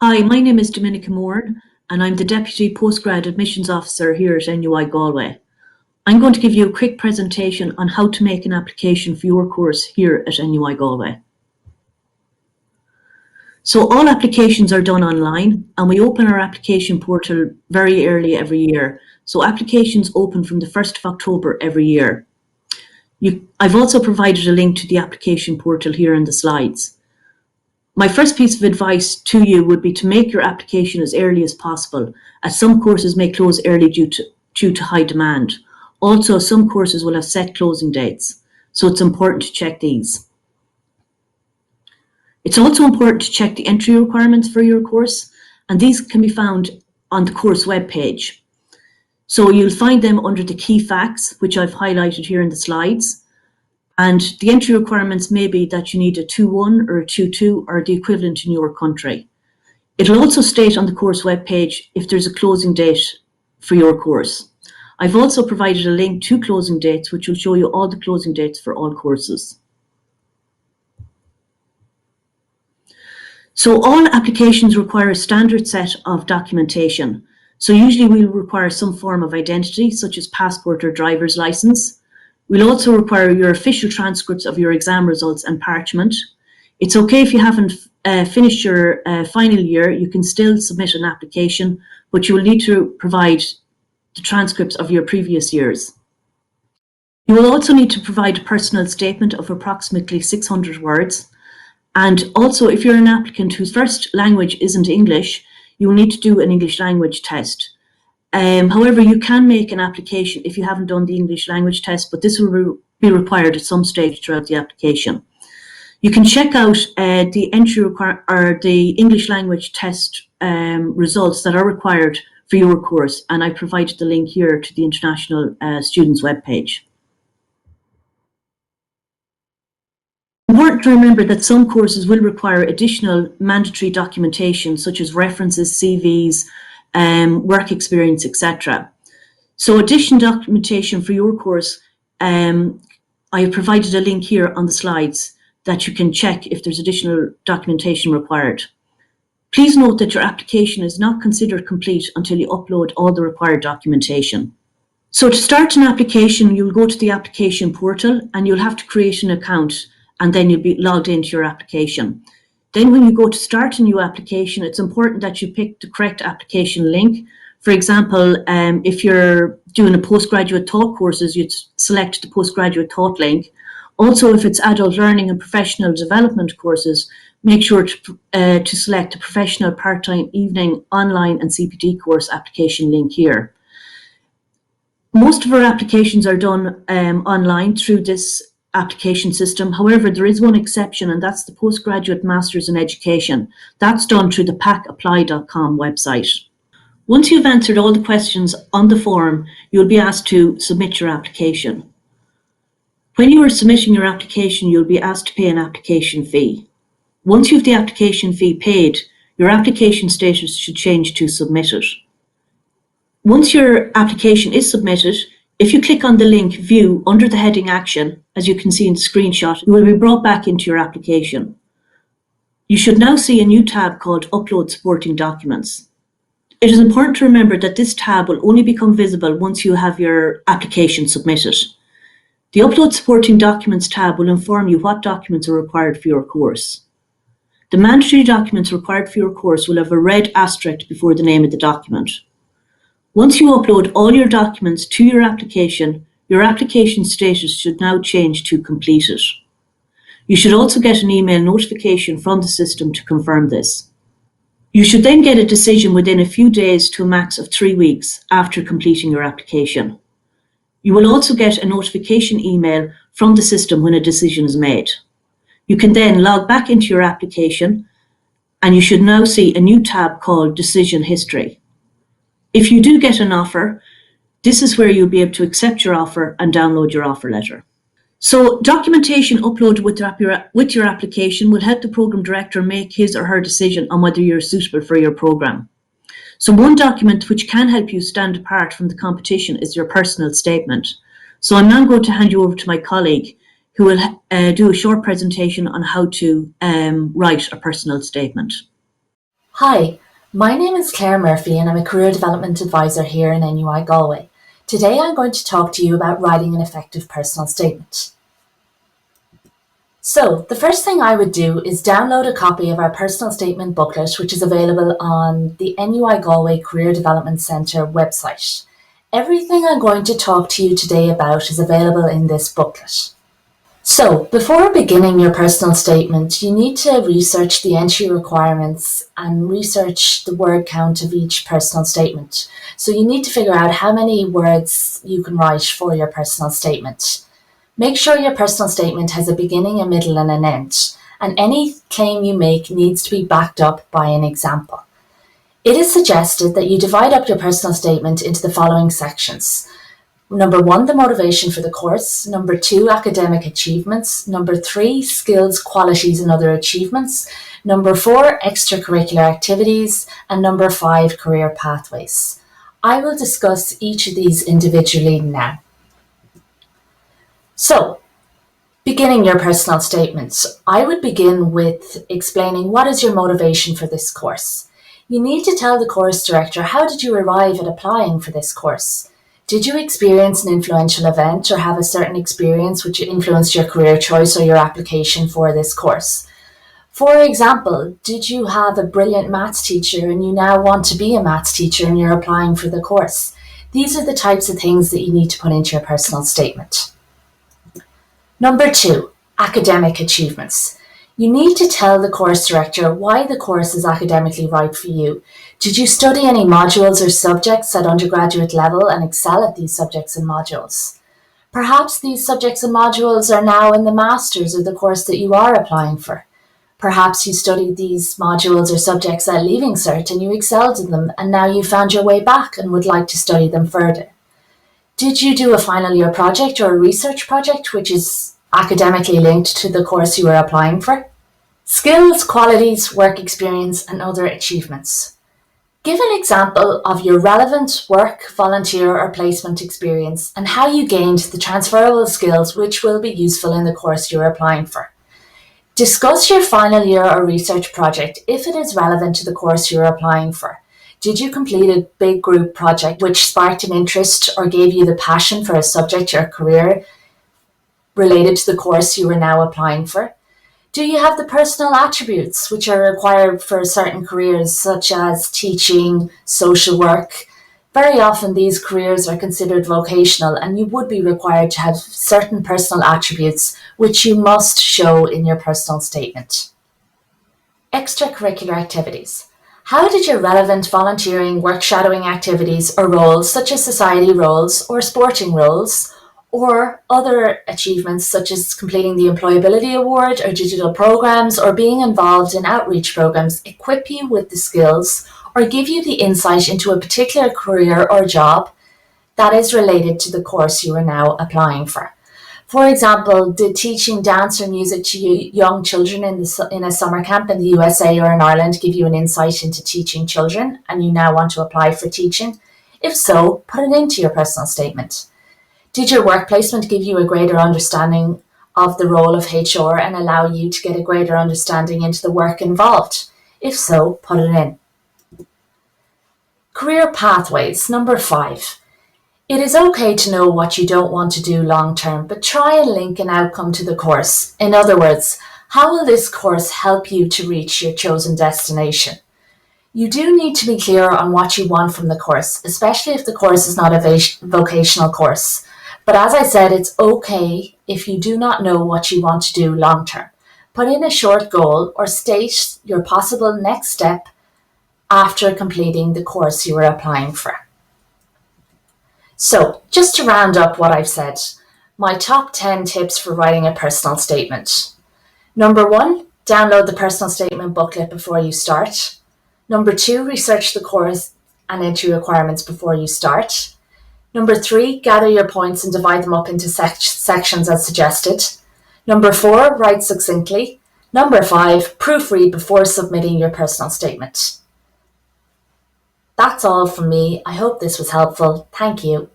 Hi, my name is Dominica Moran, and I'm the Deputy Postgrad Admissions Officer here at NUI Galway. I'm going to give you a quick presentation on how to make an application for your course here at NUI Galway. So all applications are done online, and we open our application portal very early every year. So applications open from the 1st of October every year. I've also provided a link to the application portal here in the slides. My first piece of advice to you would be to make your application as early as possible, as some courses may close early due to high demand. Also, some courses will have set closing dates, so it's important to check these. It's also important to check the entry requirements for your course, and these can be found on the course webpage. So you'll find them under the key facts, which I've highlighted here in the slides. And the entry requirements may be that you need a 2-1 or a 2-2 or the equivalent in your country. It'll also state on the course webpage if there's a closing date for your course. I've also provided a link to closing dates, which will show you all the closing dates for all courses. So all applications require a standard set of documentation. So usually we'll require some form of identity, such as passport or driver's license. We'll also require your official transcripts of your exam results and parchment. It's okay if you haven't finished your final year, you can still submit an application, but you will need to provide the transcripts of your previous years. You will also need to provide a personal statement of approximately 600 words. And also, if you're an applicant whose first language isn't English, you will need to do an English language test. However, you can make an application if you haven't done the English language test, but this will be required at some stage throughout the application. You can check out the entry or the English language test results that are required for your course, and I provided the link here to the International Students webpage. Important to remember that some courses will require additional mandatory documentation such as references, CVs, work experience, etc. So additional documentation for your course, I have provided a link here on the slides that you can check if there's additional documentation required. Please note that your application is not considered complete until you upload all the required documentation. So to start an application, you'll go to the application portal and you'll have to create an account, and then you'll be logged into your application. Then when you go to start a new application, it's important that you pick the correct application link. For example, if you're doing a postgraduate taught courses, you'd select the postgraduate taught link. Also, if it's adult learning and professional development courses, make sure to select the professional part-time evening online and CPD course application link here. Most of our applications are done online through this application system. However, there is one exception, and that's the Postgraduate Masters in Education. That's done through the pacapply.com website. Once you've answered all the questions on the form, you'll be asked to submit your application. When you are submitting your application, you'll be asked to pay an application fee. Once you have the application fee paid, your application status should change to submitted. Once your application is submitted, if you click on the link View under the heading Action, as you can see in the screenshot, you will be brought back into your application. You should now see a new tab called Upload Supporting Documents. It is important to remember that this tab will only become visible once you have your application submitted. The Upload Supporting Documents tab will inform you what documents are required for your course. The mandatory documents required for your course will have a red asterisk before the name of the document. Once you upload all your documents to your application status should now change to completed. You should also get an email notification from the system to confirm this. You should then get a decision within a few days to a max of 3 weeks after completing your application. You will also get a notification email from the system when a decision is made. You can then log back into your application, and you should now see a new tab called Decision History. If you do get an offer, this is where you'll be able to accept your offer and download your offer letter. So documentation uploaded with your application will help the program director make his or her decision on whether you're suitable for your program. So one document which can help you stand apart from the competition is your personal statement. So I'm now going to hand you over to my colleague who will do a short presentation on how to write a personal statement. Hi, my name is Claire Murphy and I'm a Career Development Advisor here in NUI Galway. Today I'm going to talk to you about writing an effective personal statement. So, the first thing I would do is download a copy of our personal statement booklet, which is available on the NUI Galway Career Development Centre website. Everything I'm going to talk to you today about is available in this booklet. So, before beginning your personal statement, you need to research the entry requirements and research the word count of each personal statement. So, you need to figure out how many words you can write for your personal statement. Make sure your personal statement has a beginning, a middle, and an end, and any claim you make needs to be backed up by an example. It is suggested that you divide up your personal statement into the following sections. Number 1, the motivation for the course. Number 2, academic achievements. Number 3, skills, qualities, and other achievements. Number 4, extracurricular activities. And number 5, career pathways. I will discuss each of these individually now. So, beginning your personal statement, I would begin with explaining what is your motivation for this course. You need to tell the course director, how did you arrive at applying for this course? Did you experience an influential event or have a certain experience which influenced your career choice or your application for this course? For example, did you have a brilliant maths teacher and you now want to be a maths teacher and you're applying for the course? These are the types of things that you need to put into your personal statement. Number 2, academic achievements. You need to tell the course director why the course is academically right for you. Did you study any modules or subjects at undergraduate level and excel at these subjects and modules? Perhaps these subjects and modules are now in the master's or the course that you are applying for. Perhaps you studied these modules or subjects at Leaving Cert and you excelled in them and now you found your way back and would like to study them further. Did you do a final year project or a research project which is academically linked to the course you are applying for? Skills, qualities, work experience, and other achievements. Give an example of your relevant work, volunteer, or placement experience and how you gained the transferable skills which will be useful in the course you are applying for. Discuss your final year or research project if it is relevant to the course you are applying for. Did you complete a big group project which sparked an interest or gave you the passion for a subject or career related to the course you are now applying for? Do you have the personal attributes which are required for certain careers such as teaching, social work? Very often these careers are considered vocational and you would be required to have certain personal attributes which you must show in your personal statement. Extracurricular activities. How did your relevant volunteering, work shadowing activities or roles such as society roles or sporting roles or other achievements such as completing the Employability Award or digital programs or being involved in outreach programs equip you with the skills or give you the insight into a particular career or job that is related to the course you are now applying for? For example, did teaching dance or music to young children in a summer camp in the USA or in Ireland give you an insight into teaching children and you now want to apply for teaching? If so, put it into your personal statement. Did your work placement give you a greater understanding of the role of HR and allow you to get a greater understanding into the work involved? If so, put it in. Career pathways, number 5. It is okay to know what you don't want to do long term, but try and link an outcome to the course. In other words, how will this course help you to reach your chosen destination? You do need to be clear on what you want from the course, especially if the course is not a vocational course. But as I said, it's okay if you do not know what you want to do long term. Put in a short goal or state your possible next step after completing the course you are applying for. So, just to round up what I've said, my top 10 tips for writing a personal statement. Number 1, download the personal statement booklet before you start. Number 2, research the course and entry requirements before you start. Number 3, gather your points and divide them up into sections as suggested. Number 4, write succinctly. Number 5, proofread before submitting your personal statement. That's all from me. I hope this was helpful. Thank you.